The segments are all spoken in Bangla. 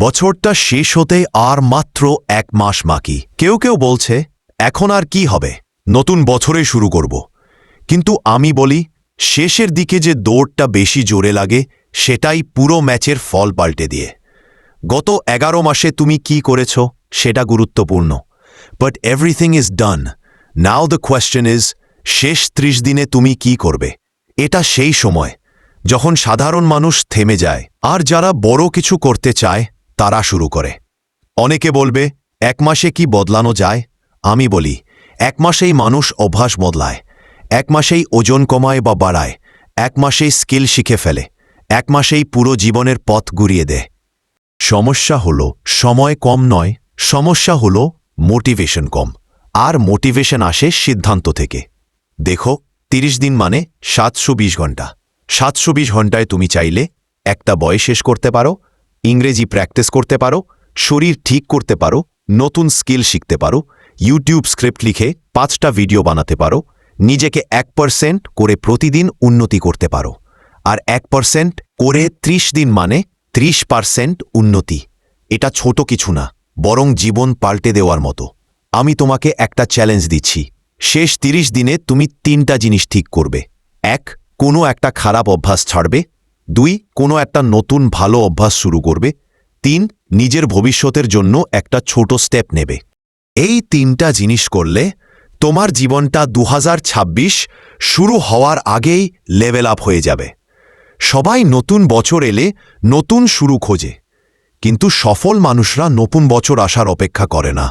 বছরটা শেষ হতে আর মাত্র 1 মাস বাকি। কেউ কেউ বলছে এখন আর কি হবে, নতুন বছরে শুরু করব। কিন্তু আমি বলি শেষের দিকে যে দৌড়টা বেশি জোরে লাগে সেটাই পুরো ম্যাচের ফল পাল্টে দিয়ে। গত 11 মাসে তুমি কি করেছ সেটা গুরুত্বপূর্ণ, but everything is done. Now the question is, শেষ 30 দিনে তুমি কি করবে? এটা সেই সময় যখন সাধারণ মানুষ থেমে যায় আর যারা বড় কিছু করতে চায় তারা শুরু করে। অনেকে বলবে 1 মাসে কি বদলানো যায়? আমি বলি 1 মাসেই মানুষ অভ্যাস বদলায়, 1 মাসেই ওজন কমায় বা বাড়ায়, 1 মাসেই স্কিল শিখে ফেলে, 1 মাসেই পুরো জীবনের পথ ঘুরিয়ে দেয়। সমস্যা হলো সময় কম নয়, সমস্যা হলো মোটিভেশন কম। আর মোটিভেশন আসে সিদ্ধান্ত থেকে। দেখো 30 দিন মানে 720 ঘন্টা। 720 ঘন্টায় তুমি চাইলে একটা বই শেষ করতে পারো, ইংরেজি প্র্যাকটিস করতে পারো, শরীর ঠিক করতে পারো, নতুন স্কিল শিখতে পারো, ইউটিউব স্ক্রিপ্ট লিখে 5টা ভিডিও বানাতে পারো, নিজেকে 1% করে প্রতিদিন উন্নতি করতে পারো। আর 1% করে 30 দিন মানে 30% উন্নতি। এটা ছোট কিছু না, বরং জীবন পাল্টে দেওয়ার মতো। আমি তোমাকে একটা চ্যালেঞ্জ দিচ্ছি, শেষ 30 দিনে তুমি 3টা জিনিস ঠিক করবে। 1, কোনো একটা খারাপ অভ্যাস ছাড়বে। 2, কোনো একটা নতুন ভালো অভ্যাস শুরু করবে। 3, নিজের ভবিষ্যতের জন্য একটা ছোট স্টেপ নেবে। এই 3টা জিনিস করলে তোমার জীবনটা 2026 শুরু হওয়ার আগেই লেভেল আপ হয়ে যাবে। সবাই নতুন বছর এলে নতুন শুরু খোঁজে, কিন্তু সফল মানুষরা নতুন বছর আসার অপেক্ষা করে না।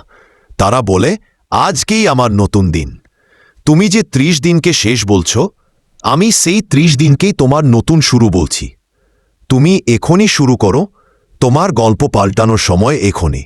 তারা বলে আজকেই আমার নতুন দিন। তুমি যে 30 দিনকে শেষ বলছো, আমি সেই 30 দিনকেই তোমার নতুন শুরু বলছি। তুমি এখনই শুরু করো, তোমার গল্প পাল্টানোর সময় এখনই।